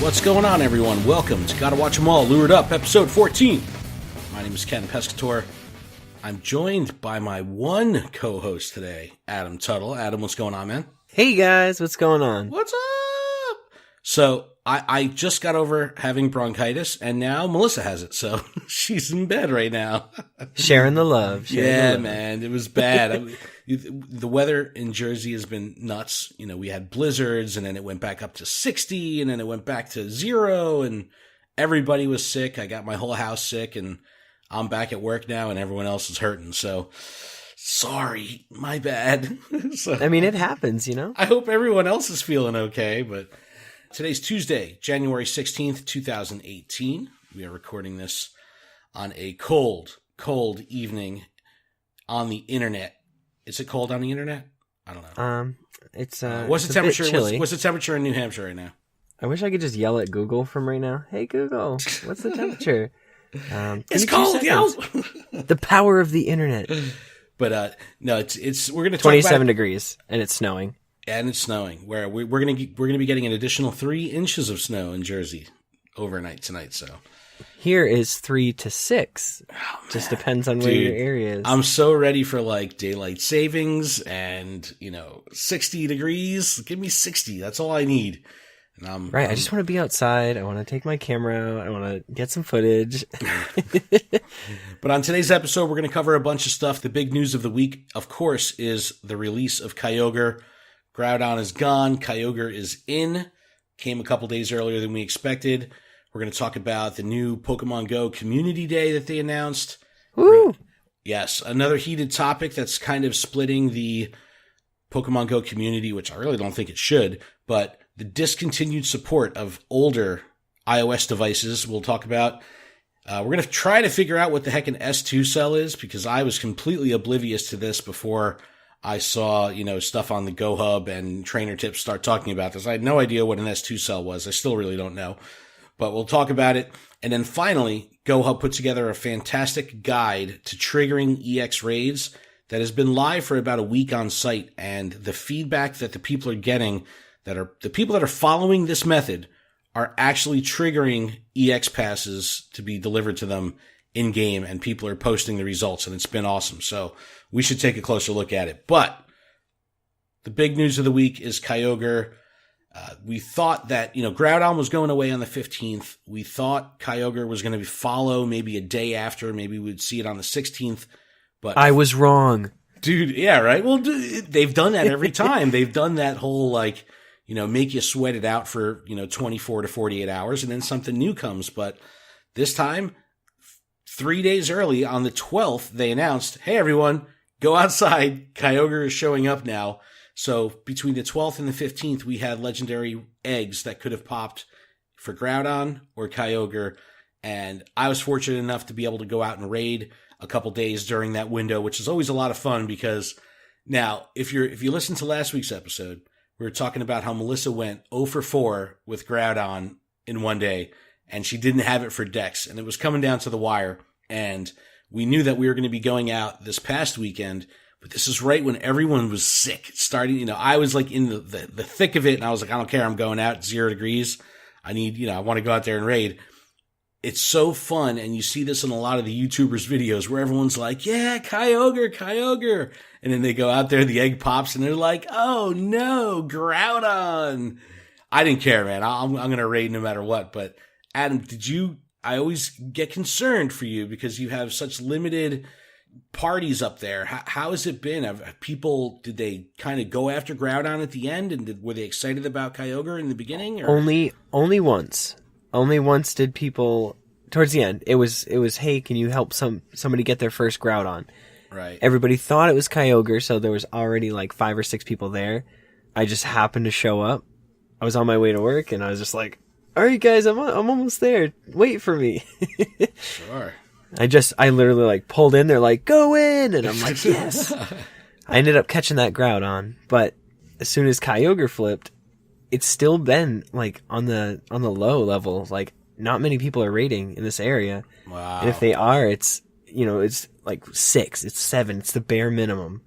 What's going on, everyone? Welcome to Gotta Watch 'Em All, Lured Up, episode 14. My name is Ken Pescator. I'm joined by my one co-host today, Adam Tuttle. Adam, what's going on, man? Hey guys, what's going on? What's up? So, I just got over having bronchitis, and now Melissa has it, so she's in bed right now. Sharing the love. Man, it was bad. The weather in Jersey has been nuts. You know, we had blizzards, and then it went back up to 60, and then it went back to 0, and everybody was sick. I got my whole house sick, and I'm back at work now, and everyone else is hurting, so sorry, my bad. So, I mean, it happens, you know? I hope everyone else is feeling okay, but today's Tuesday, January 16th, 2018. We are recording this on a cold evening on the internet. Is it cold on the internet? I don't know. It's what's the temperature? What's the temperature in New Hampshire right now? I wish I could just yell at Google from right now. Hey Google, what's the temperature? It's cold, yo. The power of the internet. But no, it's we're gonna talk 27 about degrees and it's snowing. And it's snowing. Where we're gonna be getting an additional 3 inches of snow in Jersey overnight tonight. So here is 3 to 6. Just depends on where your area is. I'm so ready for like daylight savings and 60 degrees. Give me 60. That's all I need. And I just want to be outside. I want to take my camera out. I want to get some footage. But on today's episode, we're going to cover a bunch of stuff. The big news of the week, of course, is the release of Kyogre. Groudon is gone. Kyogre is in. Came a couple days earlier than we expected. We're going to talk about the new Pokemon Go Community Day that they announced. Woo! Yes, another heated topic that's kind of splitting the Pokemon Go community, which I really don't think it should, but the discontinued support of older iOS devices we'll talk about. We're going to try to figure out what the heck an S2 cell is, because I was completely oblivious to this before I saw, stuff on the Go Hub and Trainer Tips start talking about this. I had no idea what an S2 cell was. I still really don't know, but we'll talk about it. And then finally, Go Hub put together a fantastic guide to triggering EX raids that has been live for about a week on site. And the feedback that the people are getting, the people that are following this method, are actually triggering EX passes to be delivered to them in game, and people are posting the results, and it's been awesome. So we should take a closer look at it. But the big news of the week is Kyogre. We thought that, Groudon was going away on the 15th. We thought Kyogre was going to follow maybe a day after. Maybe we'd see it on the 16th. But I was wrong. Dude, yeah, right? Well, they've done that every time. They've done that whole, make you sweat it out for, 24 to 48 hours, and then something new comes. But this time, 3 days early, on the 12th, they announced, hey, everyone, go outside. Kyogre is showing up now. So between the 12th and the 15th, we had legendary eggs that could have popped for Groudon or Kyogre. And I was fortunate enough to be able to go out and raid a couple days during that window, which is always a lot of fun, because now, if you listen to last week's episode, we were talking about how Melissa went 0 for 4 with Groudon in one day, and she didn't have it for Dex, and it was coming down to the wire. And we knew that we were going to be going out this past weekend, but this is right when everyone was sick. Starting, I was like in the thick of it, and I was like, I don't care, I'm going out, 0 degrees. I want to go out there and raid. It's so fun, and you see this in a lot of the YouTubers' videos where everyone's like, yeah, Kyogre. And then they go out there, the egg pops, and they're like, oh no, Groudon. I didn't care, man. I'm going to raid no matter what. But Adam, I always get concerned for you because you have such limited parties up there. How has it been? Did they kind of go after Groudon at the end, and were they excited about Kyogre in the beginning? Or? Only once. Only once did people, towards the end, it was, hey, can you help somebody get their first Groudon? Right. Everybody thought it was Kyogre, so there was already like 5 or 6 people there. I just happened to show up. I was on my way to work, and I was just like, all right, guys, I'm almost there. Wait for me. Sure. I literally pulled in. They're like, go in. And I'm like, yes. I ended up catching that Groudon, but as soon as Kyogre flipped, it's still been on the low level. Not many people are raiding in this area. Wow. And if they are, it's 6, it's 7, it's the bare minimum.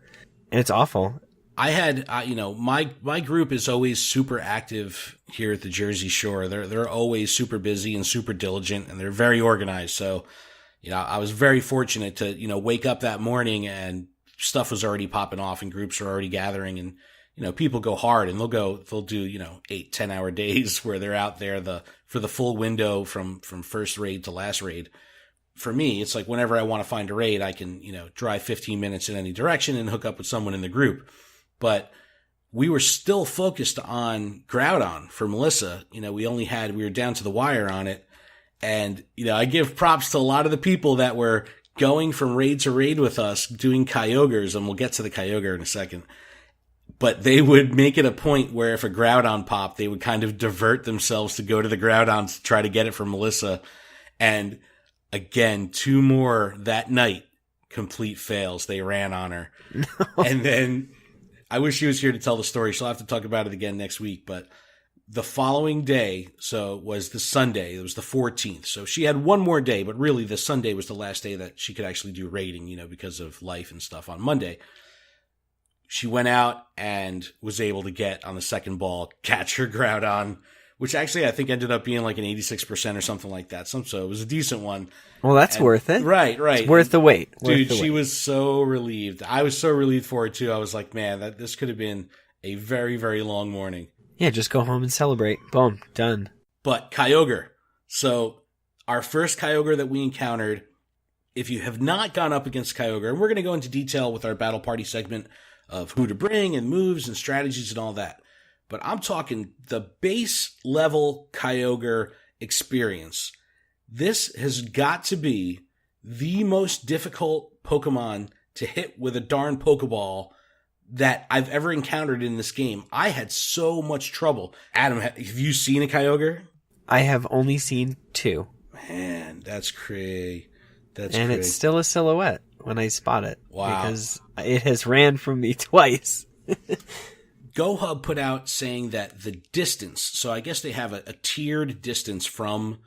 And it's awful. I had, my group is always super active here at the Jersey Shore. They're always super busy and super diligent, and they're very organized. So, I was very fortunate to, wake up that morning and stuff was already popping off and groups are already gathering, and, people go hard and they'll do, 8-10 hour days where they're out there for the full window from first raid to last raid. For me, it's like whenever I want to find a raid, I can, drive 15 minutes in any direction and hook up with someone in the group. But we were still focused on Groudon for Melissa. We were down to the wire on it. And, I give props to a lot of the people that were going from raid to raid with us doing Kyogres, and we'll get to the Kyogre in a second. But they would make it a point where if a Groudon popped, they would kind of divert themselves to go to the Groudon to try to get it from Melissa. And again, 2 more that night, complete fails. They ran on her. No. And then I wish she was here to tell the story. She'll have to talk about it again next week. But the following day, so it was the Sunday, it was the 14th. So she had one more day, but really the Sunday was the last day that she could actually do raiding, because of life and stuff on Monday. She went out and was able to get on the second ball, catch her Groudon, which actually I think ended up being like an 86% or something like that. So it was a decent one. Well, that's worth it. Right. It's worth the wait. Dude, she was so relieved. I was so relieved for it too. I was like, man, this could have been a very, very long morning. Yeah, just go home and celebrate. Boom, done. But Kyogre. So our first Kyogre that we encountered, if you have not gone up against Kyogre, and we're going to go into detail with our Battle Party segment of who to bring and moves and strategies and all that. But I'm talking the base level Kyogre experience. This has got to be the most difficult Pokemon to hit with a darn Pokeball that I've ever encountered in this game. I had so much trouble. Adam, have you seen a Kyogre? I have only seen 2. Man, that's crazy. And it's still a silhouette when I spot it. Wow. Because it has ran from me twice. GoHub put out saying that the distance, so I guess they have a tiered distance from,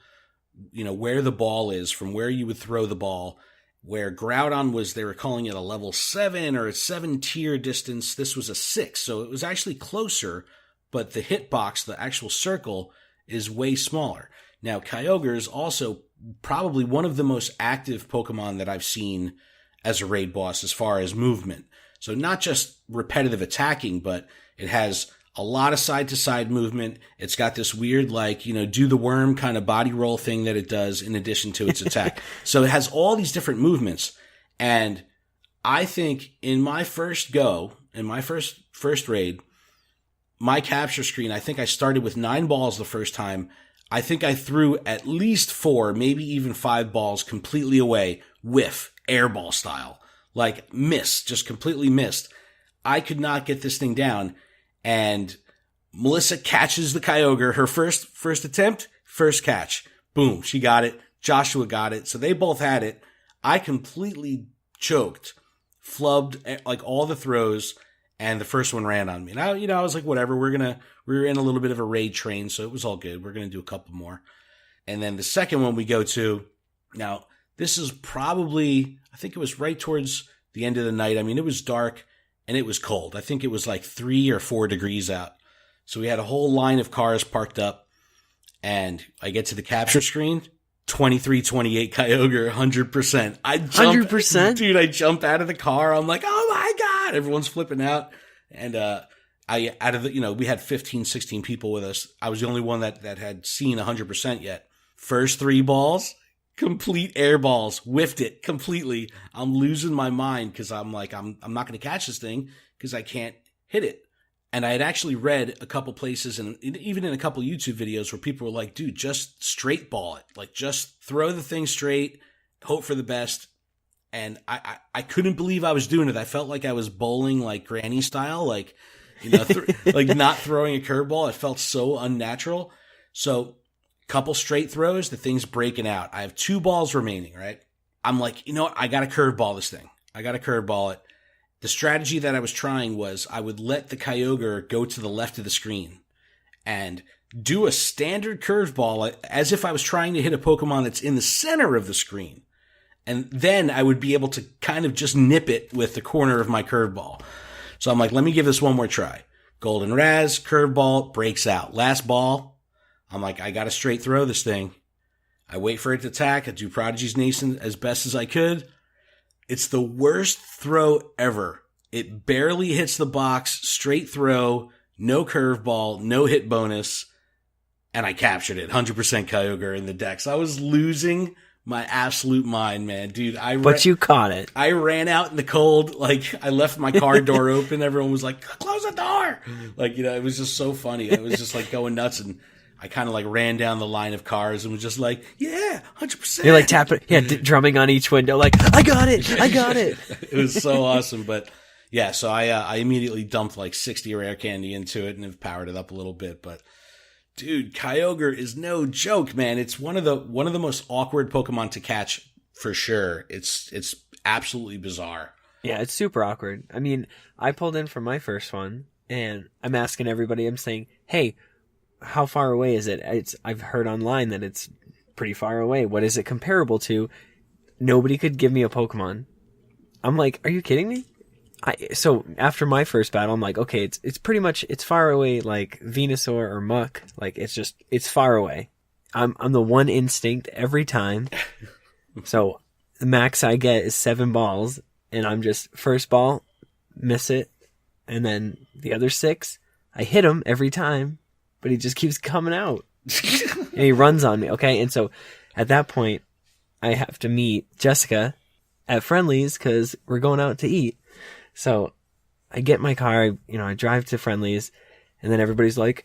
where the ball is, from where you would throw the ball, where Groudon was, they were calling it a level 7 or a 7 tier distance. This was a 6. So it was actually closer, but the hitbox, the actual circle, is way smaller. Now, Kyogre is also probably one of the most active Pokemon that I've seen as a raid boss as far as movement. So not just repetitive attacking, but it has a lot of side-to-side movement. It's got this weird, do the worm kind of body roll thing that it does in addition to its attack. So it has all these different movements. And I think in my first first raid, my capture screen, I think I started with 9 balls the first time. I think I threw at least 4, maybe even 5 balls completely away, whiff, airball style. Just completely missed. I could not get this thing down. And Melissa catches the Kyogre, her first attempt, first catch. Boom, she got it. Joshua got it. So they both had it. I completely choked, flubbed all the throws, and the first one ran on me. Now, I was like, whatever, we were in a little bit of a raid train, so it was all good. We're going to do a couple more. And then the second one we go to, now, this is probably, I think it was right towards the end of the night. I mean, it was dark. And it was cold. I think it was 3 or 4 degrees out. So we had a whole line of cars parked up. And I get to the capture screen, 23-28 Kyogre, 100%. 100%? Dude, I jump out of the car. I'm like, oh my God. Everyone's flipping out. And we had 15, 16 people with us. I was the only one that had seen 100% yet. First 3 balls, complete air balls, whiffed it completely. I'm losing my mind because I'm like, I'm not going to catch this thing because I can't hit it. And I had actually read a couple places and even in a couple YouTube videos where people were like, dude, just straight ball it. Just throw the thing straight, hope for the best. And I couldn't believe I was doing it. I felt like I was bowling granny style, not throwing a curveball. It felt so unnatural. So couple straight throws, the thing's breaking out. I have 2 balls remaining, right? I'm like, you know what? I got to curveball this thing. I got to curveball it. The strategy that I was trying was I would let the Kyogre go to the left of the screen and do a standard curveball as if I was trying to hit a Pokemon that's in the center of the screen. And then I would be able to kind of just nip it with the corner of my curveball. So I'm like, let me give this one more try. Golden Raz, curveball, breaks out. Last ball, I'm like, I got to straight throw this thing. I wait for it to attack. I do Prodigy's Nascent as best as I could. It's the worst throw ever. It barely hits the box, straight throw, no curveball, no hit bonus, and I captured it. 100% Kyogre in the decks. I was losing my absolute mind, man. Dude, But you caught it. I ran out in the cold. Like, I left my car door open. Everyone was like, close the door. Like, it was just so funny. I was just like going nuts, and I kind of like ran down the line of cars and was just like, yeah, 100%. You're like tapping, drumming on each window, like, I got it. It was so awesome. But yeah, so I immediately dumped like 60 rare candy into it and have powered it up a little bit. But dude, Kyogre is no joke, man. It's one of the most awkward Pokemon to catch for sure. It's absolutely bizarre. Yeah, it's super awkward. I mean, I pulled in for my first one, and I'm asking everybody, I'm saying, hey, how far away is it? I've heard online that it's pretty far away. What is it comparable to? Nobody could give me a Pokemon. I'm like, are you kidding me? So after my first battle, I'm like, okay, it's pretty much, it's far away like Venusaur or Muck. Like, it's far away. I'm the one instinct every time. So the max I get is 7 balls, and I'm just first ball, miss it, and then the other 6, I hit him every time, but he just keeps coming out. And he runs on me, okay? And so at that point, I have to meet Jessica at Friendly's because we're going out to eat. So I get my car, I drive to Friendly's, and then everybody's like,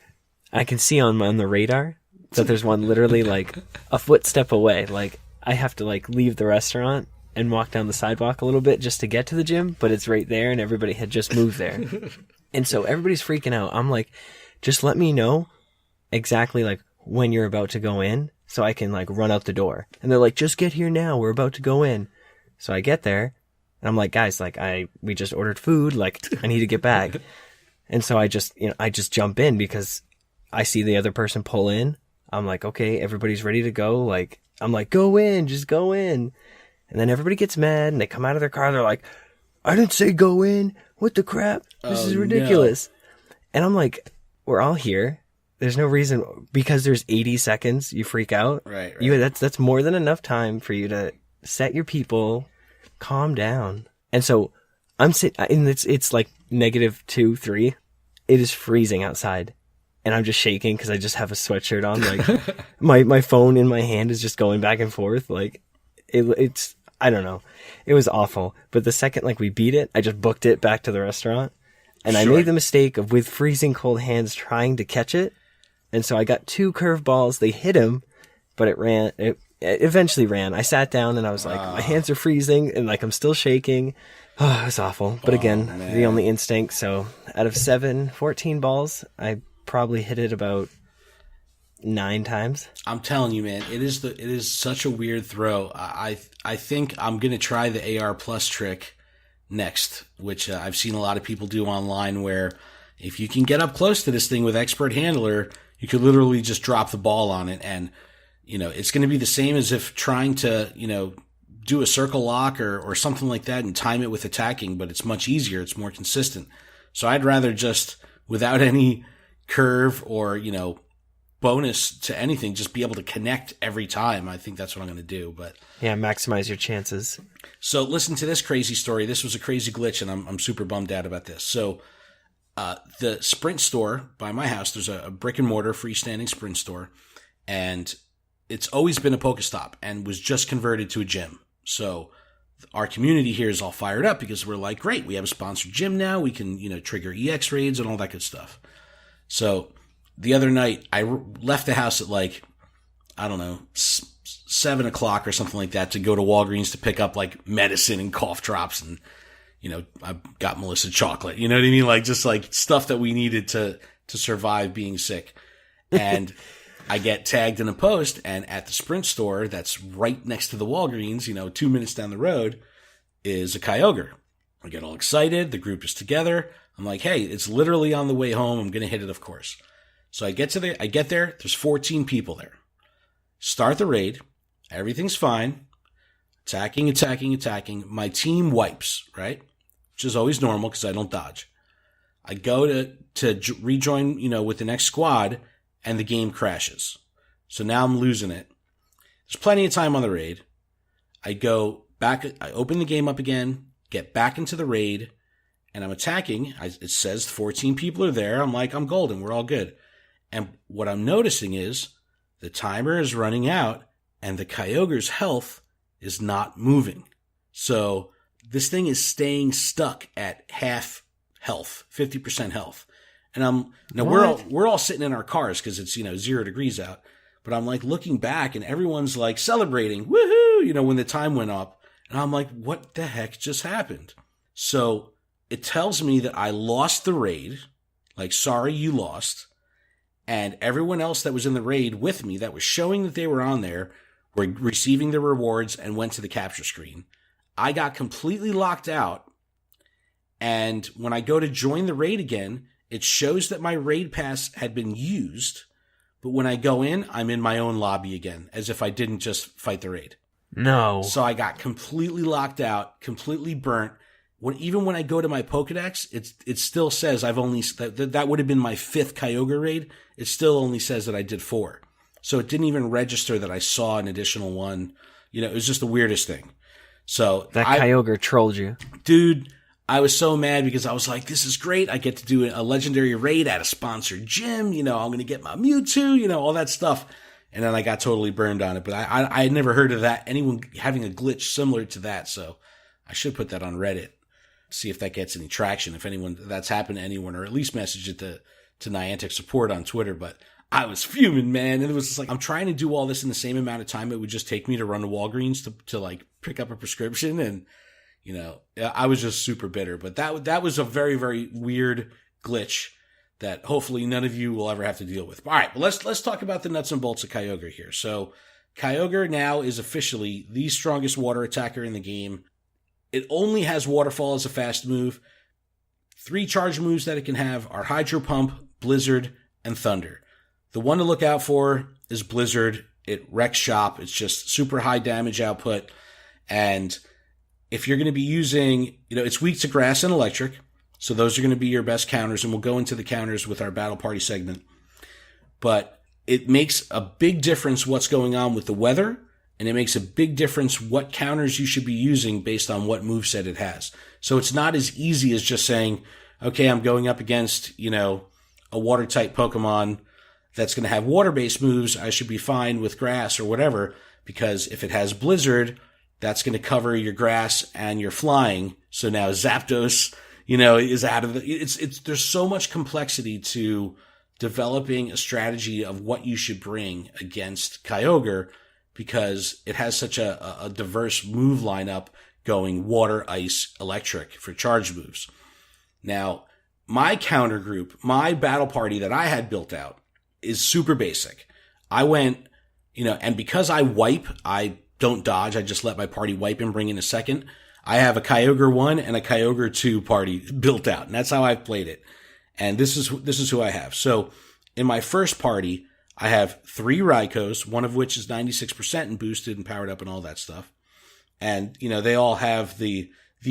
I can see on the radar that there's one literally like a footstep away. Like, I have to like leave the restaurant and walk down the sidewalk a little bit just to get to the gym, but it's right there and everybody had just moved there. And so everybody's freaking out. I'm like, just let me know exactly like when you're about to go in so I can like run out the door. And they're like, just get here now. We're about to go in. So I get there and I'm like, guys, like we just ordered food. Like, I need to get back. And so I just jump in because I see the other person pull in. I'm like, okay, everybody's ready to go. Like, I'm like, go in, just go in. And then everybody gets mad and they come out of their car. They're like, I didn't say go in. What the crap? This is ridiculous. No. And I'm like, we're all here. There's no reason, because there's 80 seconds, you freak out. Right. That's more than enough time for you to set your people, calm down. And so I'm sitting, and it's like -2, 3. It is freezing outside. And I'm just shaking because I just have a sweatshirt on. Like, my phone in my hand is just going back and forth. Like, it's, I don't know. It was awful. But the second, like, we beat it, I just booked it back to the restaurant. And I made the mistake of, with freezing cold hands, trying to catch it. And so I got 2 curveballs. They hit him, but it eventually ran. I sat down and I was like, my hands are freezing and like I'm still shaking. Oh, it was awful. But again, the only instinct. So out of 14 balls, I probably hit it about 9 times. I'm telling you, man, it is such a weird throw. I think I'm going to try the AR plus trick next, which I've seen a lot of people do online, where if you can get up close to this thing with expert handler, you could literally just drop the ball on it. And, it's going to be the same as if trying to, do a circle lock or something like that and time it with attacking, but it's much easier. It's more consistent. So I'd rather just, without any curve or, bonus to anything, just be able to connect every time. I think that's what I'm going to do. But yeah, maximize your chances. So listen to this crazy story. This was a crazy glitch, and I'm super bummed out about this. So the Sprint store by my house, there's a brick and mortar freestanding Sprint store, and it's always been a Pokestop and was just converted to a gym. So our community here is all fired up because we're like, great, we have a sponsored gym now. We can, trigger EX raids and all that good stuff. So the other night, I left the house at like, I don't know, 7 o'clock or something like that to go to Walgreens to pick up like medicine and cough drops. And, I got Melissa chocolate, you know what I mean? Like, just like stuff that we needed to survive being sick. And I get tagged in a post, and at the Sprint store that's right next to the Walgreens, 2 minutes down the road, is a Kyogre. I get all excited. The group is together. I'm like, hey, it's literally on the way home. I'm going to hit it, of course. So I get there. There's 14 people there. Start the raid. Everything's fine. Attacking. My team wipes, right? Which is always normal because I don't dodge. I go to rejoin, with the next squad, and the game crashes. So now I'm losing it. There's plenty of time on the raid. I go back, I open the game up again, get back into the raid, and I'm attacking. It says 14 people are there. I'm like, I'm golden. We're all good. And what I'm noticing is the timer is running out, and the Kyogre's health is not moving. So this thing is staying stuck at half health, 50% health. And we're all sitting in our cars because it's 0 degrees out. But I'm like looking back, and everyone's like celebrating, woohoo! When the time went up, and I'm like, what the heck just happened? So it tells me that I lost the raid. Like, sorry, you lost. And everyone else that was in the raid with me that was showing that they were on there were receiving the rewards and went to the capture screen. I got completely locked out. And when I go to join the raid again, it shows that my raid pass had been used. But when I go in, I'm in my own lobby again, as if I didn't just fight the raid. No. So I got completely locked out, completely burnt. Even when I go to my Pokedex, it still says I've only, that would have been my 5th Kyogre raid. It still only says that I did 4. So it didn't even register that I saw an additional one. It was just the weirdest thing. So that Kyogre trolled you. Dude, I was so mad because I was like, this is great. I get to do a legendary raid at a sponsored gym. I'm going to get my Mewtwo, all that stuff. And then I got totally burned on it. But I had never heard of that, anyone having a glitch similar to that. So I should put that on Reddit. See if that gets any traction, if that's happened to anyone, or at least message it to Niantic support on Twitter. But I was fuming, man. And it was just like, I'm trying to do all this in the same amount of time it would just take me to run to Walgreens to like pick up a prescription. And, I was just super bitter. But that was a very, very weird glitch that hopefully none of you will ever have to deal with. All right, well, let's talk about the nuts and bolts of Kyogre here. So Kyogre now is officially the strongest water attacker in the game. It only has Waterfall as a fast move. 3 charge moves that it can have are Hydro Pump, Blizzard, and Thunder. The one to look out for is Blizzard. It wrecks shop. It's just super high damage output. And if you're going to be using, it's weak to Grass and Electric. So those are going to be your best counters. And we'll go into the counters with our Battle Party segment. But it makes a big difference what's going on with the weather. And it makes a big difference what counters you should be using based on what moveset it has. So it's not as easy as just saying, okay, I'm going up against, a water-type Pokemon that's going to have water-based moves. I should be fine with Grass or whatever, because if it has Blizzard, that's going to cover your Grass and your Flying. So now Zapdos, is out of the... There's so much complexity to developing a strategy of what you should bring against Kyogre, because it has such a diverse move lineup going water, ice, electric for charge moves. Now, my counter group, my battle party that I had built out is super basic. I went, and because I wipe, I don't dodge. I just let my party wipe and bring in a second. I have a Kyogre 1 and a Kyogre 2 party built out, and that's how I've played it. And this is who I have. So in my first party, I have 3 Raikos, one of which is 96% and boosted and powered up and all that stuff. And, they all have the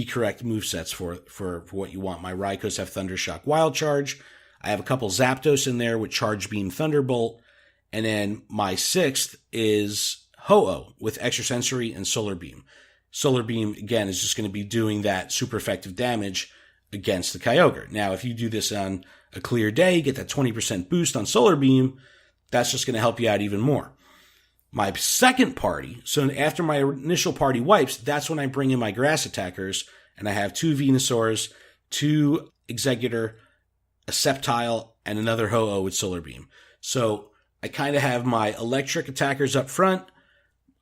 correct movesets for what you want. My Raikos have Thunder Shock Wild Charge. I have a couple Zapdos in there with Charge Beam Thunderbolt. And then my 6th is Ho-Oh with Extrasensory and Solar Beam. Solar Beam, again, is just going to be doing that super effective damage against the Kyogre. Now, if you do this on a clear day, get that 20% boost on Solar Beam, that's just going to help you out even more. My second party, so after my initial party wipes, that's when I bring in my Grass attackers, and I have 2 Venusaurs, 2 Exeggutor, a Sceptile, and another Ho-Oh with Solar Beam. So I kind of have my electric attackers up front,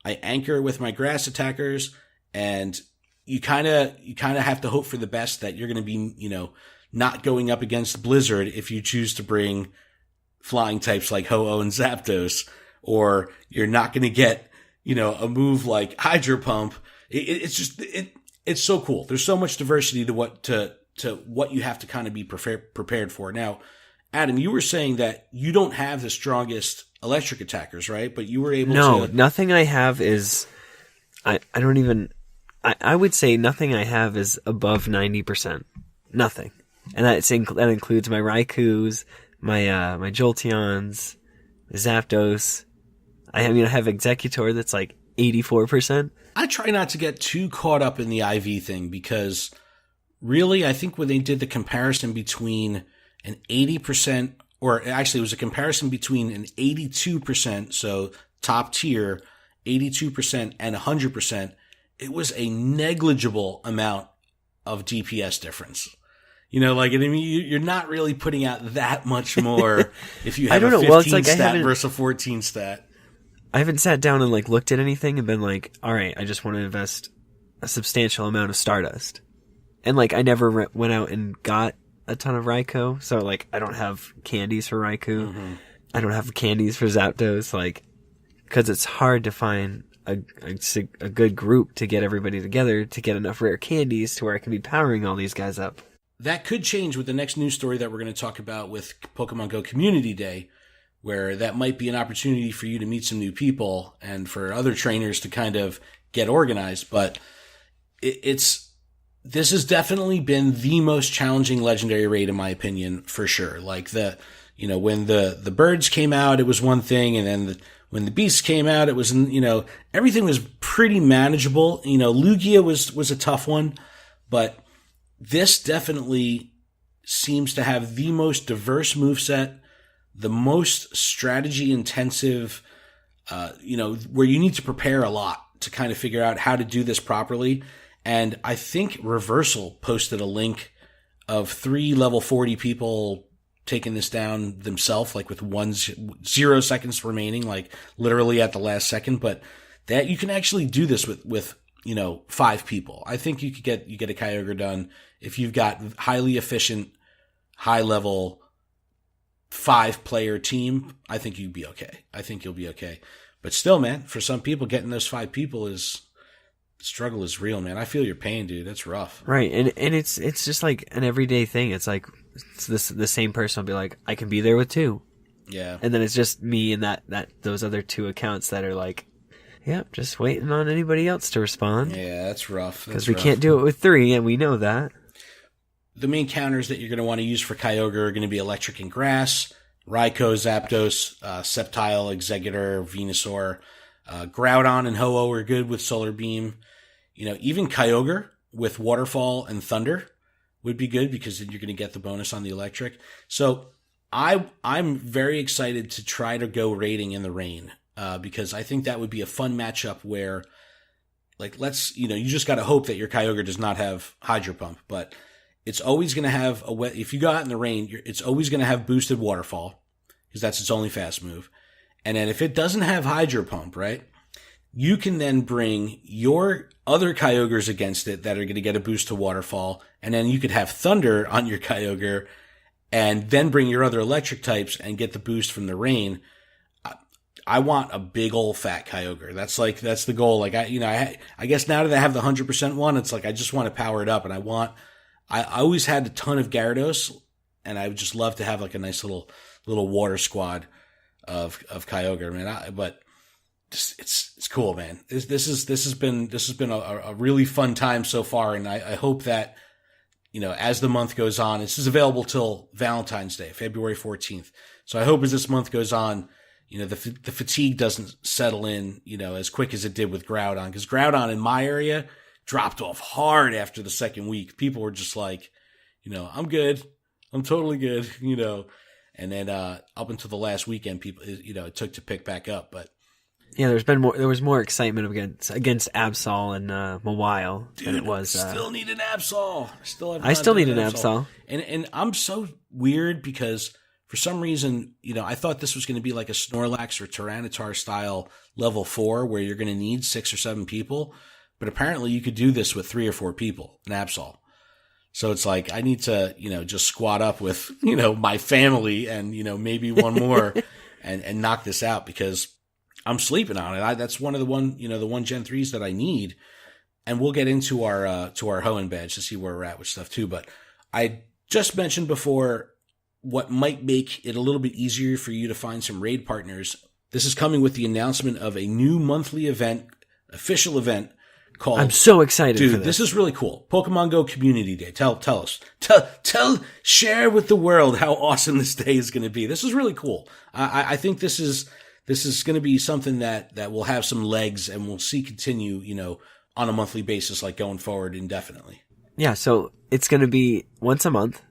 I anchor with my Grass attackers, and you kind of have to hope for the best that you're going to be, not going up against Blizzard if you choose to bring flying types like Ho-Oh and Zapdos, or you're not going to get, a move like Hydro Pump. It's so cool. There's so much diversity to what you have to kind of be prepared for. Now, Adam, you were saying that you don't have the strongest electric attackers, right? But you were able to... No, nothing I have is... I don't even... I would say nothing I have is above 90%. Nothing. And that includes my Raikus, my Jolteons, Zapdos. I have Executor that's like 84%. I try not to get too caught up in the IV thing because really I think when they did the comparison between an 80%, or actually it was a comparison between an 82%, so top tier, 82% and 100%, it was a negligible amount of DPS difference. You know, like, I mean, you're not really putting out that much more if you have a 15 stat versus a 14 stat. I haven't sat down and like looked at anything and been like, all right, I just want to invest a substantial amount of Stardust. And like, I never went out and got a ton of Raikou. So like, I don't have candies for Raikou. Mm-hmm. I don't have candies for Zapdos. Like, cause it's hard to find a good group to get everybody together to get enough rare candies to where I can be powering all these guys up. That could change with the next news story that we're going to talk about with Pokemon Go Community Day, where that might be an opportunity for you to meet some new people and for other trainers to kind of get organized. But this has definitely been the most challenging legendary raid, in my opinion, for sure. Like when the birds came out, it was one thing. And then when the beasts came out, it was, everything was pretty manageable. Lugia was a tough one, but this definitely seems to have the most diverse moveset, the most strategy intensive, where you need to prepare a lot to kind of figure out how to do this properly. And I think Reversal posted a link of 3 level 40 people taking this down themselves, like with 0 seconds remaining, like literally at the last second. But that you can actually do this with 5 people. I think you get a Kyogre done if you've got highly efficient, high level 5-player team. I think you'd be okay. I think you'll be okay. But still, man, for some people, getting those 5 people struggle is real, man. I feel your pain, dude. That's rough. Right. And it's just like an everyday thing. It's like the same person will be like, I can be there with 2. Yeah. And then it's just me and those other 2 accounts that are like, yeah, just waiting on anybody else to respond. Yeah, that's rough. Because we can't do it with 3, and we know that. The main counters that you're going to want to use for Kyogre are going to be Electric and Grass, Raikou, Zapdos, Sceptile, Exeggutor, Venusaur. Groudon and Ho-Oh are good with Solar Beam. Even Kyogre with Waterfall and Thunder would be good because then you're going to get the bonus on the Electric. So I'm very excited to try to go raiding in the rain. Because I think that would be a fun matchup where, like, you just got to hope that your Kyogre does not have Hydro Pump, but it's always going to have if you go out in the rain, it's always going to have boosted Waterfall because that's its only fast move. And then if it doesn't have Hydro Pump, right, you can then bring your other Kyogres against it that are going to get a boost to Waterfall, and then you could have Thunder on your Kyogre and then bring your other electric types and get the boost from the rain. I want a big old fat Kyogre. That's the goal. Like I guess now that I have the 100% one, it's like I just want to power it up, and I always had a ton of Gyarados, and I would just love to have like a nice little water squad of Kyogre, man. But it's cool, man. This has been a really fun time so far, and I hope that as the month goes on, this is available till Valentine's Day, February 14th. So I hope as this month goes on, the fatigue doesn't settle in, as quick as it did with Groudon, because Groudon in my area dropped off hard after the second week. People were just like, I'm good. I'm totally good, and then, up until the last weekend, people, it took to pick back up, but yeah, there was more excitement against Absol and Mawile than it was. I still need an Absol. I still need an Absol. And I'm so weird because for some reason, I thought this was going to be like a Snorlax or Tyranitar style level 4 where you're going to need 6 or 7 people. But apparently you could do this with 3 or 4 people, an Absol. So it's like, I need to, just squat up with, my family and, maybe one more and knock this out because I'm sleeping on it. That's one of the one Gen 3s that I need. And we'll get into our Hoenn badge to see where we're at with stuff too. But I just mentioned before what might make it a little bit easier for you to find some raid partners. This is coming with the announcement of a new monthly event, official event called. I'm so excited Dude, for this. This is really cool. Pokemon Go Community Day. Tell us. Share with the world how awesome this day is going to be. This is really cool. I think this is going to be something that will have some legs and we'll see continue, on a monthly basis, like going forward indefinitely. Yeah, so it's going to be once a month,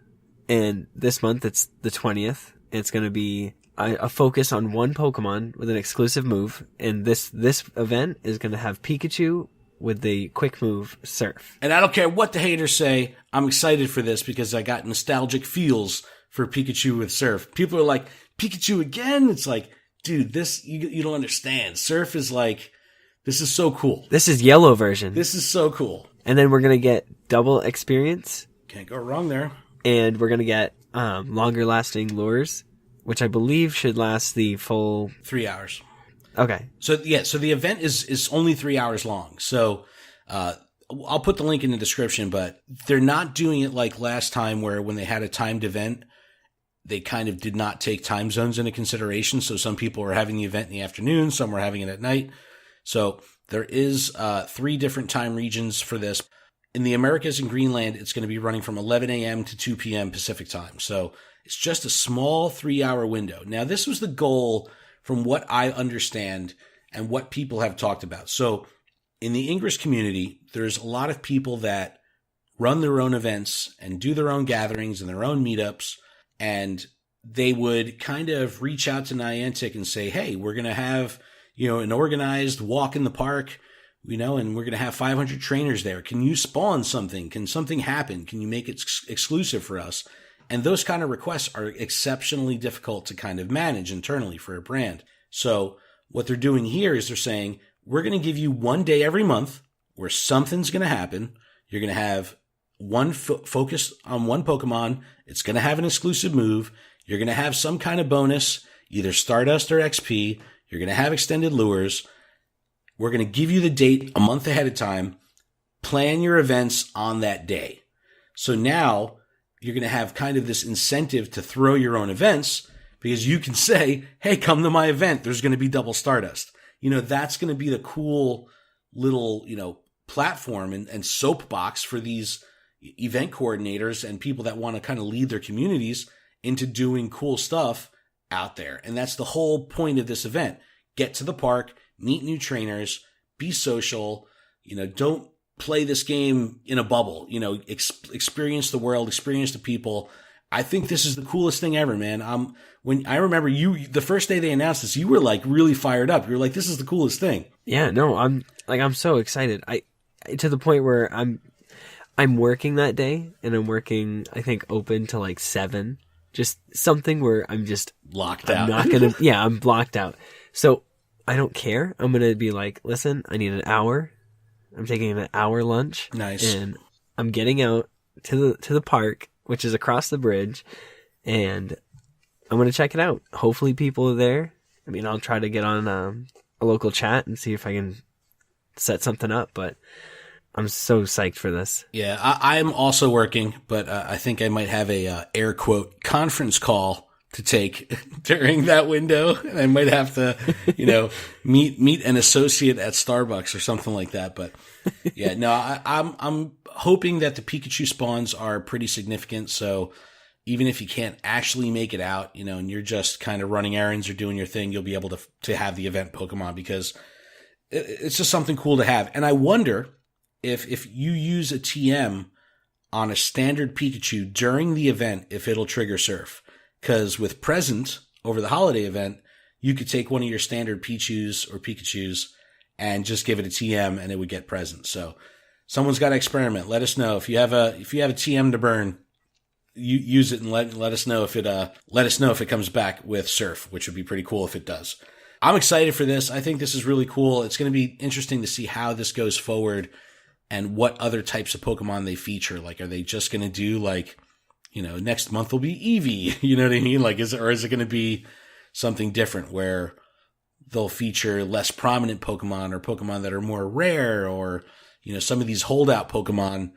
and this month it's the 20th. It's going to be a focus on one Pokemon with an exclusive move, and this event is going to have Pikachu with the quick move Surf. And I don't care what the haters say, I'm excited for this because I got nostalgic feels for Pikachu with Surf. People are like, Pikachu again? It's like, dude, this, you don't understand. Surf is like, this is so cool. This is yellow version. This is so cool. And then we're going to get double experience. Can't go wrong there. And we're going to get longer lasting lures, which I believe should last the full 3 hours. Okay. So the event is only 3 hours long. So I'll put the link in the description, but they're not doing it like last time where when they had a timed event, they kind of did not take time zones into consideration. So some people were having the event in the afternoon, some were having it at night. So there is 3 different time regions for this. In the Americas and Greenland, it's going to be running from 11 a.m. to 2 p.m. Pacific time. So it's just a small 3-hour window. Now, this was the goal from what I understand and what people have talked about. So in the English community, there's a lot of people that run their own events and do their own gatherings and their own meetups. And they would kind of reach out to Niantic and say, hey, we're going to have, an organized walk in the park, and we're going to have 500 trainers there. Can you spawn something? Can something happen? Can you make it exclusive for us? And those kind of requests are exceptionally difficult to kind of manage internally for a brand. So what they're doing here is they're saying, we're going to give you one day every month where something's going to happen. You're going to have one focus on one Pokemon. It's going to have an exclusive move. You're going to have some kind of bonus, either Stardust or XP. You're going to have extended lures. We're going to give you the date a month ahead of time. Plan your events on that day. So now you're going to have kind of this incentive to throw your own events because you can say, hey, come to my event. There's going to be double Stardust. That's going to be the cool little, platform and soapbox for these event coordinators and people that want to kind of lead their communities into doing cool stuff out there. And that's the whole point of this event. Get to the park, meet new trainers, be social, don't play this game in a bubble, experience the world, experience the people. I think this is the coolest thing ever, man. When I remember the first day they announced this, you were like really fired up. You were like, this is the coolest thing. Yeah, no, I'm so excited. To the point where I'm working that day, and I'm working, I think, open to like 7. Just something where I'm just locked out. I'm blocked out. So I don't care. I'm going to be like, listen, I need an hour. I'm taking an hour lunch. Nice. And I'm getting out to the park, which is across the bridge, and I'm going to check it out. Hopefully people are there. I mean, I'll try to get on a local chat and see if I can set something up, but I'm so psyched for this. Yeah, I'm also working, but I think I might have a air quote conference call to take during that window. And I might have to, meet an associate at Starbucks or something like that. But yeah, no, I'm hoping that the Pikachu spawns are pretty significant. So even if you can't actually make it out, and you're just kind of running errands or doing your thing, you'll be able to have the event Pokemon because it's just something cool to have. And I wonder if you use a TM on a standard Pikachu during the event, if it'll trigger Surf. Because with Present, over the holiday event, you could take one of your standard Pichus or Pikachus and just give it a TM and it would get Present. So someone's got to experiment. Let us know. If you have a TM to burn, you use it and let us know if it comes back with Surf, which would be pretty cool if it does. I'm excited for this. I think this is really cool. It's going to be interesting to see how this goes forward and what other types of Pokemon they feature. Like, are they just going to do next month will be Eevee? You know what I mean? Like, is it going to be something different where they'll feature less prominent Pokemon or Pokemon that are more rare or, some of these holdout Pokemon,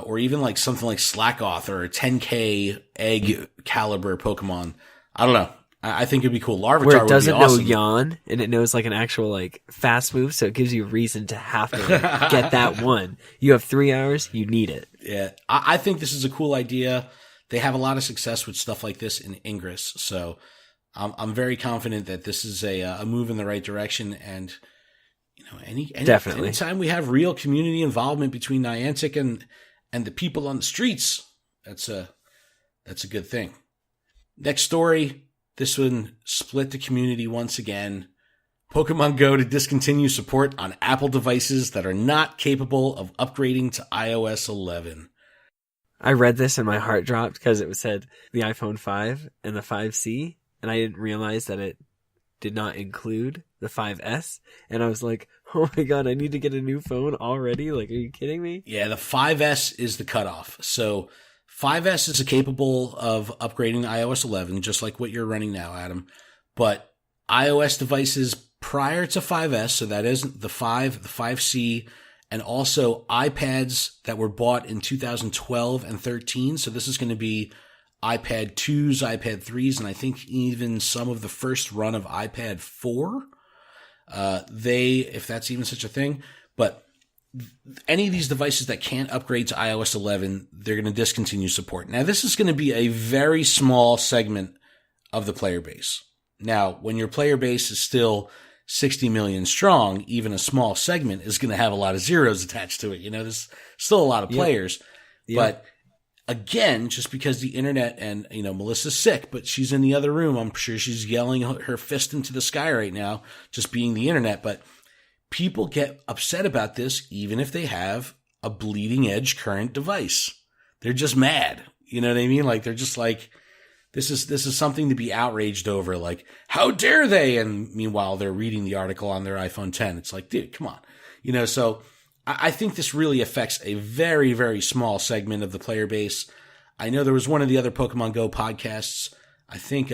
or even like something like Slackoth or a 10K egg caliber Pokemon. I don't know. I think it'd be cool. Larvitar where it would doesn't be awesome. know yawn, and it knows like an actual like fast move, so it gives you a reason to have to like, get that one. You have 3 hours, you need it. Yeah, I think this is a cool idea. They have a lot of success with stuff like this in Ingress, so I'm very confident that this is a move in the right direction. And you know, Definitely. anytime we have real community involvement between Niantic and the people on the streets, that's a good thing. Next story. This one split the community once again. Pokemon Go to discontinue support on Apple devices that are not capable of upgrading to iOS 11. I read this and my heart dropped because it said the iPhone 5 and the 5C, and I didn't realize that it did not include the 5S. And I was like, oh my god, I need to get a new phone already? Like, are you kidding me? Yeah, the 5S is the cutoff. So 5S is capable of upgrading to iOS 11, just like what you're running now, Adam. But iOS devices prior to 5S, so that isn't the 5, the 5C, and also iPads that were bought in 2012 and 13. So this is going to be iPad 2s, iPad 3s, and I think even some of the first run of iPad 4. If that's even such a thing, but any of these devices that can't upgrade to iOS 11, they're going to discontinue support. Now, this is going to be a very small segment of the player base. Now, when your player base is still 60 million strong, even a small segment is going to have a lot of zeros attached to it. You know, there's still a lot of players. Yep. But again, just because the internet and, you know, Melissa's sick, but she's in the other room. I'm sure she's yelling her fist into the sky right now, just being the internet. But people get upset about this, even if they have a bleeding edge current device. They're just mad. You know what I mean? Like, they're just like, this is something to be outraged over. Like, how dare they? And meanwhile, they're reading the article on their iPhone 10. It's like, dude, come on. You know, so I think this really affects a very, very small segment of the player base. I know there was one of the other Pokemon Go podcasts. I think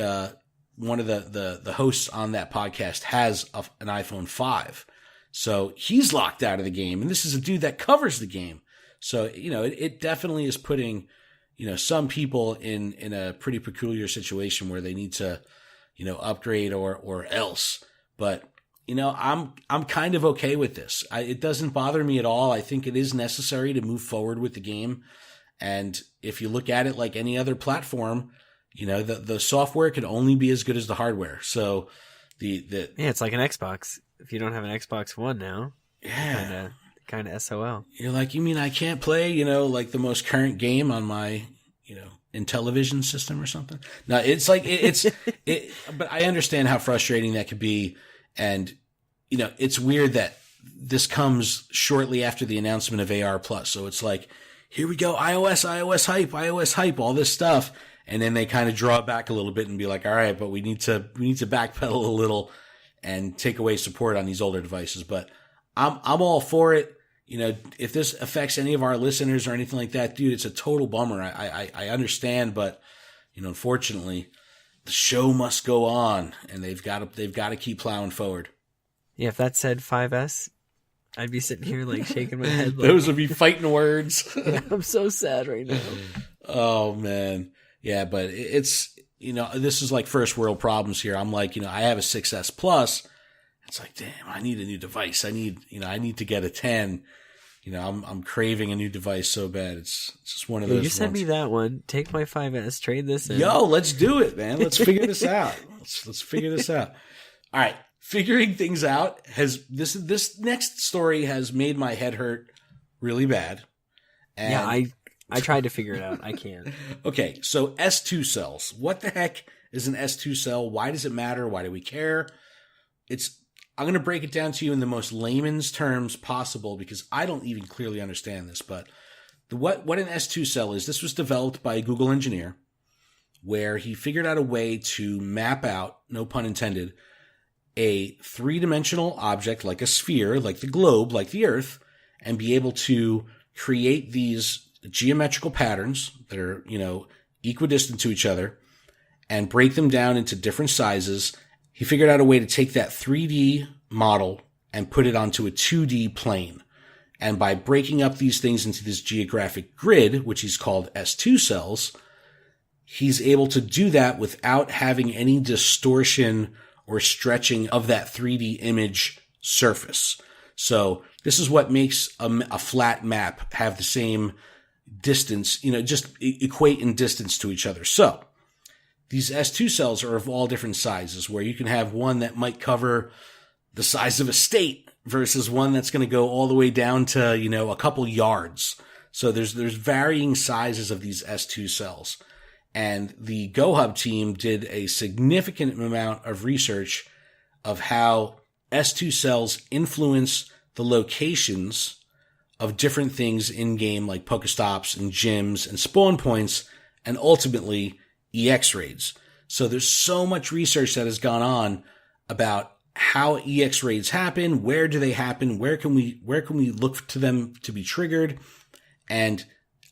one of the hosts on that podcast has an iPhone 5. So he's locked out of the game, and this is a dude that covers the game. So, you know, it definitely is putting, you know, some people in a pretty peculiar situation where they need to, you know, upgrade or else. But, you know, I'm kind of okay with this. It doesn't bother me at all. I think it is necessary to move forward with the game. And if you look at it like any other platform, you know, the software can only be as good as the hardware. So yeah, it's like an Xbox. If you don't have an Xbox One now, kind of SOL. You're like, you mean I can't play, you know, like the most current game on my, you know, Intellivision system or something? No, it's like, but I understand how frustrating that could be. And, you know, it's weird that this comes shortly after the announcement of AR Plus. So it's like, here we go, iOS hype, all this stuff. And then they kind of draw back a little bit and be like, all right, but we need to backpedal a little and take away support on these older devices. But I'm all for it. You know, if this affects any of our listeners or anything like that, dude, it's a total bummer. I understand, but, you know, unfortunately, the show must go on, and they've got to keep plowing forward. Yeah, if that said 5S, I'd be sitting here like shaking my head. Like, those would be fighting words. Yeah, I'm so sad right now. Oh man, yeah, but it's, you know, this is like first world problems here. I'm like, you know, I have a 6S Plus. It's like, damn, I need a new device. I need to get a 10. You know, I'm craving a new device so bad. It's just one of those. You send me that one. Take my 5S. Trade this in. Yo, let's do it, man. Let's figure this out. Let's figure this out. All right, figuring things out this next story has made my head hurt really bad. And yeah, I tried to figure it out. I can't. Okay, so S2 cells. What the heck is an S2 cell? Why does it matter? Why do we care? I'm going to break it down to you in the most layman's terms possible because I don't even clearly understand this. But what an S2 cell is, this was developed by a Google engineer where he figured out a way to map out, no pun intended, a three-dimensional object like a sphere, like the globe, like the Earth, and be able to create these geometrical patterns that are, you know, equidistant to each other and break them down into different sizes. He figured out a way to take that 3D model and put it onto a 2D plane. And by breaking up these things into this geographic grid, which he's called S2 cells, he's able to do that without having any distortion or stretching of that 3D image surface. So this is what makes a flat map have the same distance, just equate in distance to each other. So these S2 cells are of all different sizes, where you can have one that might cover the size of a state versus one that's going to go all the way down to, a couple yards. So there's varying sizes of these S2 cells. And the GoHub team did a significant amount of research of how S2 cells influence the locations of different things in game, like Pokestops and gyms and spawn points, and ultimately EX raids. So there's so much research that has gone on about how EX raids happen, where do they happen, where can we look to them to be triggered. And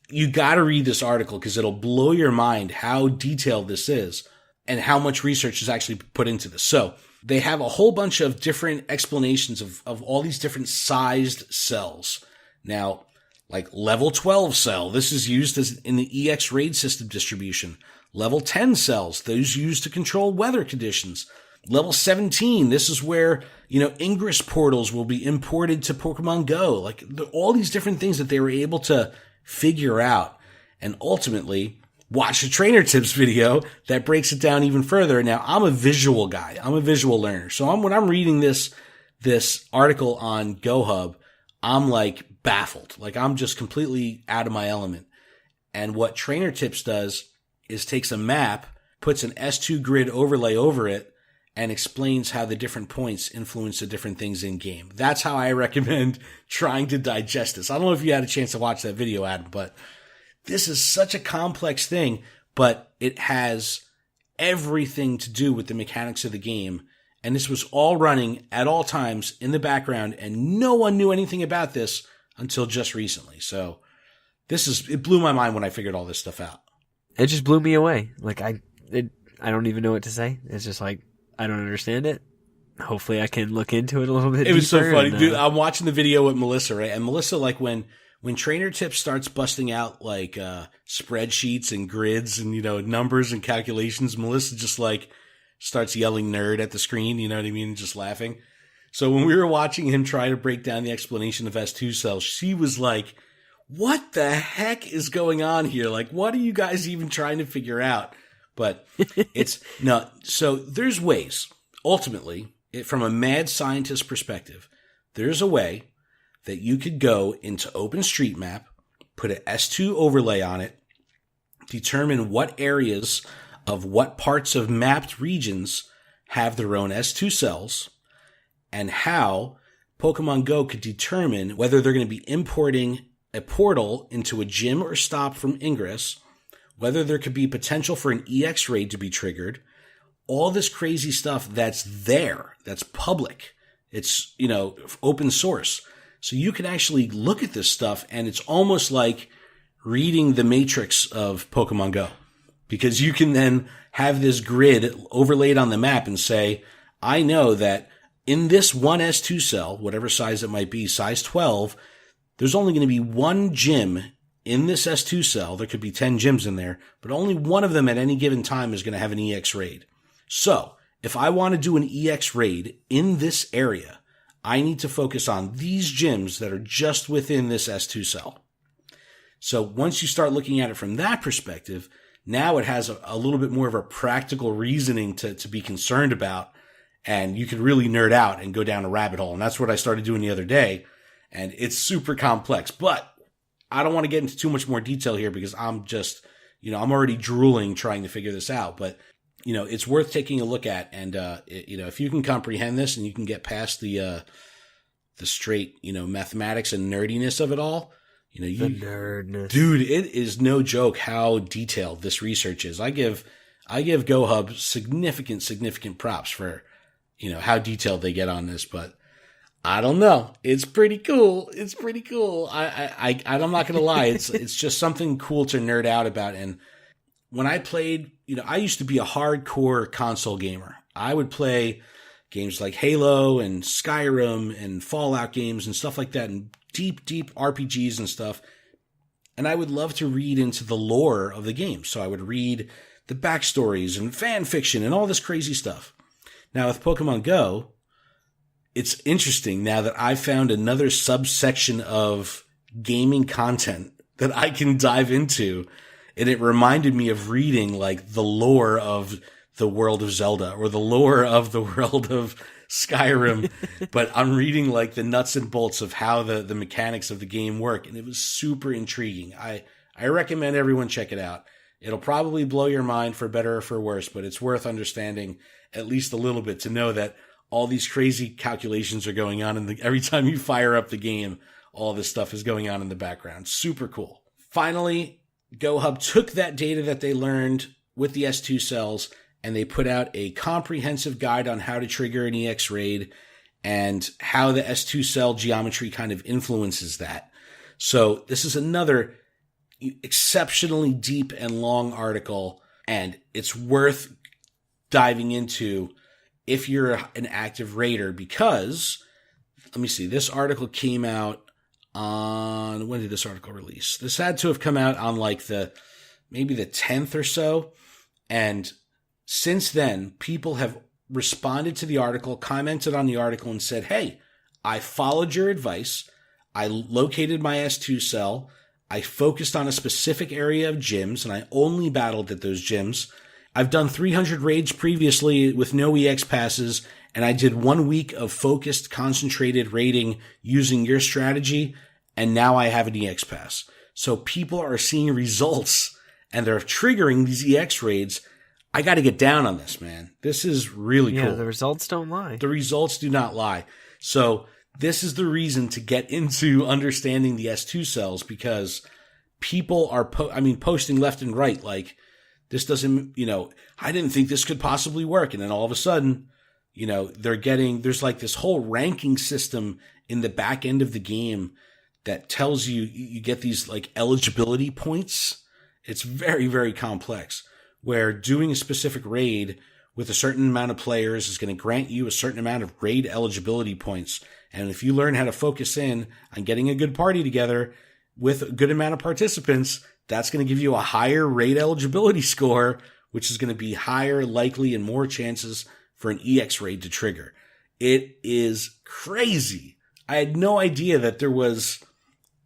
you got to read this article because it'll blow your mind how detailed this is and how much research is actually put into this. So they have a whole bunch of different explanations of all these different sized cells. Now, like level 12 cell, this is used as in the EX raid system distribution. Level 10 cells, those used to control weather conditions. Level 17, this is where, Ingress portals will be imported to Pokemon Go. Like all these different things that they were able to figure out, and ultimately watch the trainer tips video that breaks it down even further. Now, I'm a visual guy. I'm a visual learner. So when I'm reading this article on GoHub, I'm like baffled. Like I'm just completely out of my element. And what trainer tips does is takes a map, puts an S2 grid overlay over it, and explains how the different points influence the different things in game. That's how I recommend trying to digest this. I don't know if you had a chance to watch that video, Adam, but this is such a complex thing, but it has everything to do with the mechanics of the game. And this was all running at all times in the background, and no one knew anything about this until just recently. So it blew my mind when I figured all this stuff out. It just blew me away. Like I don't even know what to say. It's just like, I don't understand it. Hopefully I can look into it a little bit. It was so funny. Dude, I'm watching the video with Melissa, right? And Melissa, like when Trainer Tips starts busting out like spreadsheets and grids and, numbers and calculations, Melissa just like starts yelling nerd at the screen, you know what I mean? Just laughing. So when we were watching him try to break down the explanation of S2 cells, she was like, what the heck is going on here? Like, what are you guys even trying to figure out? But so there's ways. Ultimately, from a mad scientist perspective, there's a way that you could go into OpenStreetMap, put an S2 overlay on it, determine what areas of what parts of mapped regions have their own S2 cells, and how Pokemon Go could determine whether they're going to be importing a portal into a gym or stop from Ingress, whether there could be potential for an EX raid to be triggered, all this crazy stuff that's there, that's public. It's, open source. So you can actually look at this stuff, and it's almost like reading the matrix of Pokemon Go, because you can then have this grid overlaid on the map and say, I know that in this one S2 cell, whatever size it might be, size 12, there's only going to be one gym in this S2 cell. There could be 10 gyms in there, but only one of them at any given time is going to have an EX raid. So if I want to do an EX raid in this area, I need to focus on these gyms that are just within this S2 cell. So once you start looking at it from that perspective, now it has a little bit more of a practical reasoning to be concerned about, and you can really nerd out and go down a rabbit hole. And that's what I started doing the other day, and it's super complex. But I don't want to get into too much more detail here because I'm just, I'm already drooling trying to figure this out. But, it's worth taking a look at. And, if you can comprehend this and you can get past the straight, mathematics and nerdiness of it all, the nerdness. Dude, it is no joke how detailed this research is. I give GoHub significant props for, how detailed they get on this, but I don't know. It's pretty cool. I'm not going to lie. It's just something cool to nerd out about. And when I played, I used to be a hardcore console gamer. I would play games like Halo and Skyrim and Fallout games and stuff like that, and deep RPGs and stuff. and I would love to read into the lore of the game. So I would read the backstories and fan fiction and all this crazy stuff. Now with Pokemon Go, it's interesting now that I found another subsection of gaming content that I can dive into. And it reminded me of reading like the lore of the world of Zelda or the lore of the world of Skyrim. But I'm reading like the nuts and bolts of how the mechanics of the game work. And it was super intriguing. I recommend everyone check it out. It'll probably blow your mind for better or for worse, but it's worth understanding at least a little bit to know that all these crazy calculations are going on. And every time you fire up the game, all this stuff is going on in the background. Super cool. Finally, GoHub took that data that they learned with the S2 cells and they put out a comprehensive guide on how to trigger an EX raid and how the S2 cell geometry kind of influences that. So this is another exceptionally deep and long article, and it's worth diving into if you're an active raider because, let me see, this article came out on, when did this article release? This had to have come out on like maybe the 10th or so. And since then, people have responded to the article, commented on the article and said, hey, I followed your advice. I located my S2 cell. I focused on a specific area of gyms and I only battled at those gyms. I've done 300 raids previously with no EX passes, and I did 1 week of focused, concentrated raiding using your strategy, and now I have an EX pass. So people are seeing results, and they're triggering these EX raids. I got to get down on this, man. This is really cool. Yeah, the results don't lie. The results do not lie. So this is the reason to get into understanding the S2 cells, because people are, posting left and right, like, this doesn't, I didn't think this could possibly work. And then all of a sudden, there's like this whole ranking system in the back end of the game that tells you get these like eligibility points. It's very, very complex, where doing a specific raid with a certain amount of players is going to grant you a certain amount of raid eligibility points. And if you learn how to focus in on getting a good party together with a good amount of participants, that's going to give you a higher raid eligibility score, which is going to be higher likely and more chances for an EX raid to trigger. It is crazy. I had no idea that there was,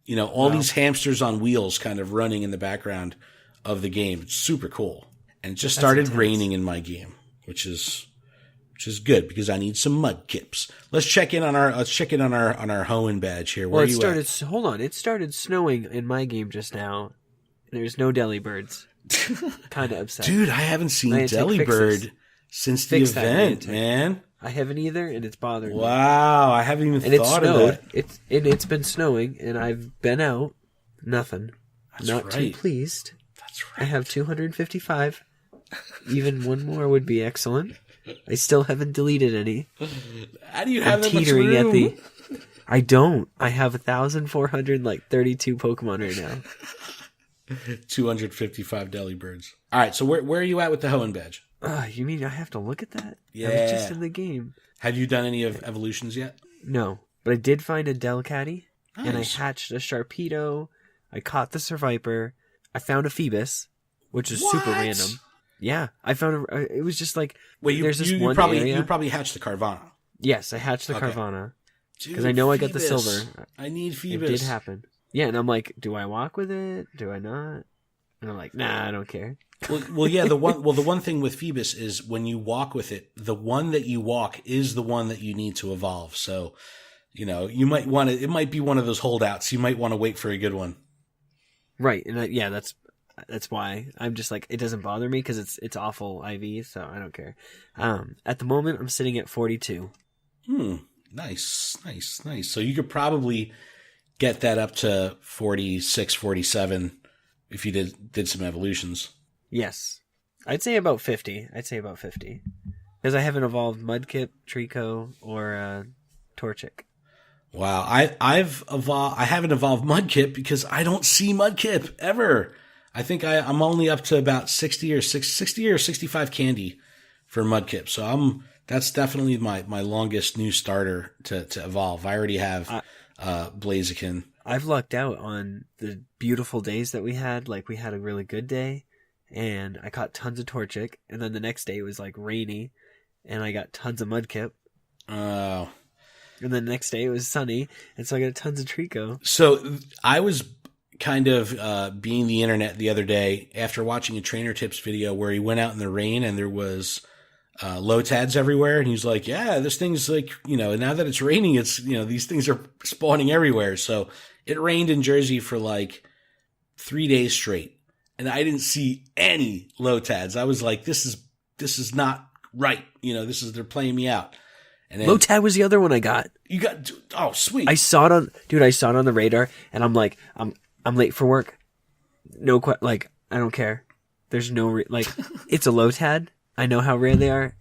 all these hamsters on wheels kind of running in the background of the game. It's super cool. And it just started raining in my game, which is good because I need some mud kips. Let's check in on our Hoenn badge here. Where Hold on. It started snowing in my game just now. There's no Delibirds. Kind of upset. Dude, I haven't seen Delibird since the event, man. I haven't either, and it's bothering me. Wow, I haven't even thought of that. It's been snowing, and I've been out. Nothing. Not too pleased. That's right. I have 255. Even one more would be excellent. I still haven't deleted any. How do you have that much room? I don't. I have 1,432 Pokemon right now. 255 Delibirds. All right, so where are you at with the Hoenn badge? You mean I have to look at that? Yeah. I was just in the game. Have you done any of evolutions yet? No, but I did find a Delcatty, nice. And I hatched a Sharpedo. I caught the Survivor. I found a Phoebus, which is super random. Yeah, I found it was just like, there's this one area. You probably hatched the Carvana. Yes, I hatched the Carvana. Because I know Phoebus. I got the silver. I need Phoebus. It did happen. Yeah, and I'm like, do I walk with it? Do I not? And I'm like, nah, I don't care. Well, yeah. The one thing with Phoebus is when you walk with it, the one that you walk is the one that you need to evolve. So, you might want to. It might be one of those holdouts. You might want to wait for a good one. Right, and that's why I'm just like, it doesn't bother me because it's awful IV, so I don't care. At the moment, I'm sitting at 42. Nice. So you could probably get that up to 46, 47 if you did some evolutions. Yes. I'd say about 50. Because I haven't evolved Mudkip, Trico, or Torchic. Wow. I haven't evolved Mudkip because I don't see Mudkip ever. I think I'm only up to about 60 or 65 candy for Mudkip. So that's definitely my longest new starter to evolve. I already have Blaziken. I've lucked out on the beautiful days that we had. Like, we had a really good day, and I caught tons of Torchic, and then the next day it was, like, rainy, and I got tons of Mudkip. Oh. And then the next day it was sunny, and so I got tons of Trico. So I was kind of being the internet the other day after watching a Trainer Tips video where he went out in the rain and there was Lotads everywhere, and he's like, yeah, this thing's like, now that it's raining, it's, these things are spawning everywhere. So it rained in Jersey for like 3 days straight, and I didn't see any Lotads. I was like, this is not right. They're playing me out. And then, Lotad was the other one I got. You got, oh, sweet. I saw it on the radar, and I'm like, I'm late for work. No, I don't care. There's no, it's a Lotad. I know how rare they are.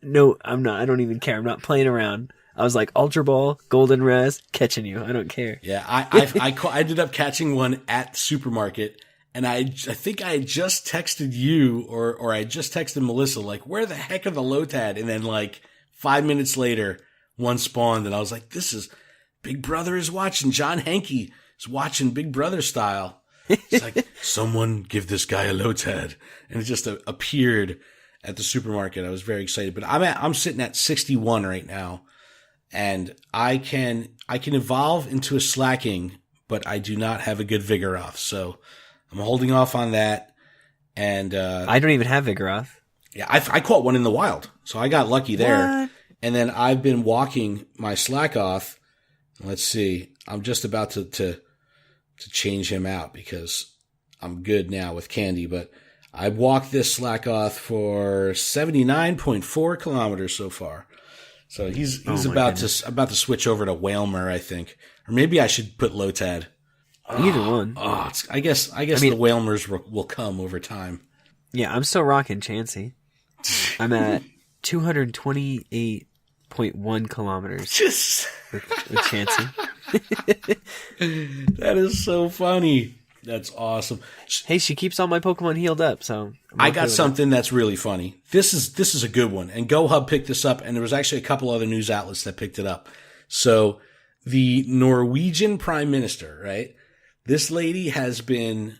No, I'm not. I don't even care. I'm not playing around. I was like, Ultra Ball, Golden Res, catching you. I don't care. Yeah, I ended up catching one at the supermarket, and I think I had just texted you, or I just texted Melissa, like, where the heck are the Lotad? And then, like, 5 minutes later, one spawned, and I was like, this is, Big Brother is watching. John Henke is watching Big Brother style. It's like, someone give this guy a Lotad. And it just appeared at the supermarket. I was very excited. But I'm sitting at 61 right now, and I can evolve into a Slacking, but I do not have a good Vigoroth. So I'm holding off on that. And I don't even have Vigoroth. Yeah, I caught one in the wild, so I got lucky there. What? And then I've been walking my Slackoth. Let's see, I'm just about to change him out because I'm good now with Candy. But I walked this Slackoth for 79.4 kilometers so far. So he's about to switch over to Whalmer, I think, or maybe I should put Lotad. Either one. I guess the Whalmers will come over time. Yeah, I'm still rocking Chansey. I'm at 228.1 kilometers with Chansey. That is so funny. That's awesome. Hey, she keeps all my Pokemon healed up, so I got something that's really funny. This is a good one, and GoHub picked this up, and there was actually a couple other news outlets that picked it up. So the Norwegian Prime Minister, right? This lady has been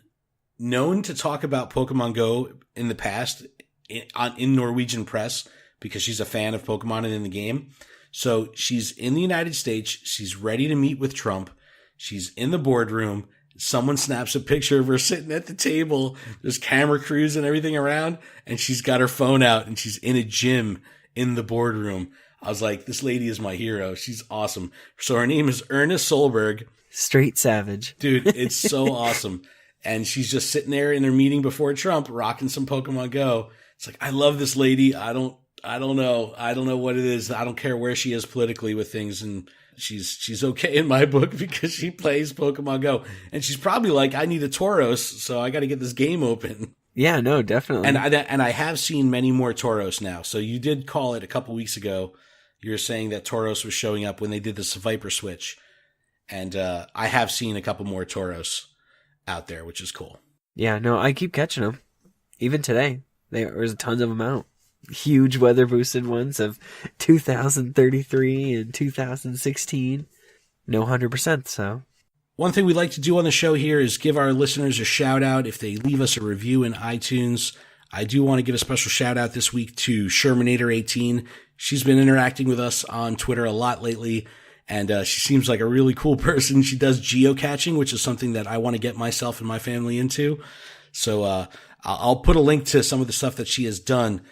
known to talk about Pokemon Go in the past in Norwegian press because she's a fan of Pokemon and in the game. So she's in the United States. She's ready to meet with Trump. She's in the boardroom. Someone snaps a picture of her sitting at the table. There's camera crews and everything around, and she's got her phone out and she's in a gym in the boardroom. I was like, this lady is my hero. She's awesome. So her name is Ernest Solberg. Straight savage. Dude, it's so awesome. And she's just sitting there in her meeting before Trump, rocking some Pokemon Go. It's like, I love this lady. I don't know. I don't know what it is. I don't care where she is politically with things. And she's okay in my book because she plays Pokemon Go. And she's probably like, I need a Tauros, so I got to get this game open. Yeah, no, definitely. And I have seen many more Tauros now. So you did call it a couple weeks ago. You were saying that Tauros was showing up when they did the Viper switch. And I have seen a couple more Tauros out there, which is cool. Yeah, no, I keep catching them. Even today, there's tons of them out. Huge weather boosted ones of 2033 and 2016. No 100%, so. One thing we like to do on the show here is give our listeners a shout out if they leave us a review in iTunes. I do want to give a special shout out this week to Shermanator18. She's been interacting with us on Twitter a lot lately. And she seems like a really cool person. She does geocaching, which is something that I want to get myself and my family into. So I'll put a link to some of the stuff that she has done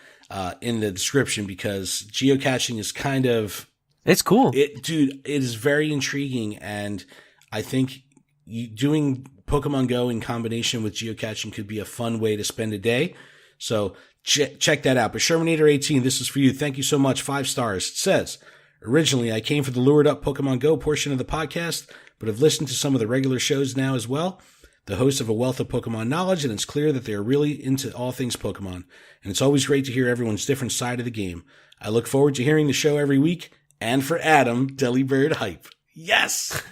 in the description because geocaching is kind of... It's cool. Dude, it is very intriguing. And I think doing Pokemon Go in combination with geocaching could be a fun way to spend a day. So check that out. But Shermanator18, this is for you. Thank you so much. 5 stars. It says... Originally, I came for the Lured Up Pokemon Go portion of the podcast, but have listened to some of the regular shows now as well. The hosts have a wealth of Pokemon knowledge, and it's clear that they are really into all things Pokemon. And it's always great to hear everyone's different side of the game. I look forward to hearing the show every week. And for Adam, Delibird Hype. Yes!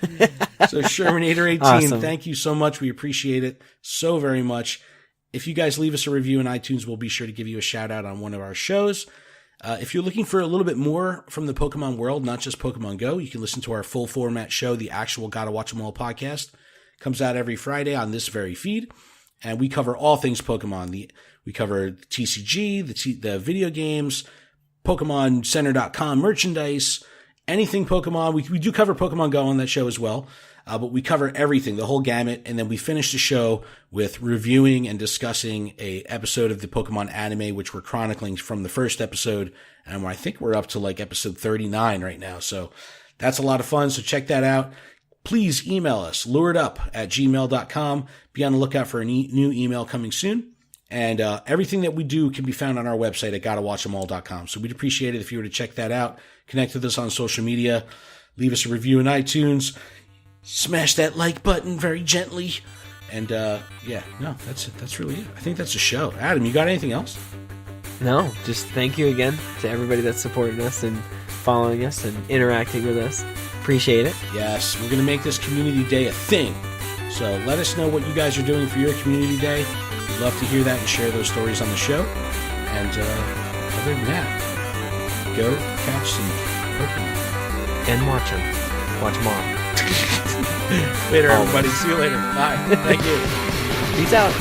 So Shermanator18, awesome. Thank you so much. We appreciate it so very much. If you guys leave us a review in iTunes, we'll be sure to give you a shout out on one of our shows. If you're looking for a little bit more from the Pokemon world, not just Pokemon Go, you can listen to our full format show, the actual Gotta Watch 'Em All podcast. Comes out every Friday on this very feed. And we cover all things Pokemon. We cover TCG, the video games, PokemonCenter.com merchandise, anything Pokemon. We do cover Pokemon Go on that show as well. But we cover everything, the whole gamut. And then we finish the show with reviewing and discussing a episode of the Pokemon anime, which we're chronicling from the first episode. And I think we're up to like episode 39 right now. So that's a lot of fun. So check that out. Please email us, luredup@gmail.com. Be on the lookout for a new email coming soon. And everything that we do can be found on our website at gottawatchemall.com. So we'd appreciate it if you were to check that out. Connect with us on social media. Leave us a review in iTunes. Smash that like button very gently. And that's really it. I think that's the show. Adam, you got anything else? No, just thank you again to everybody that's supporting us and following us and interacting with us. Appreciate it. Yes, we're going to make this community day a thing. So let us know what you guys are doing for your community day. We'd love to hear that and share those stories on the show. And other than that, go catch some Pokemon. And watch them. Watch them all. Later, everybody. See you later. Bye. Thank you. Peace out.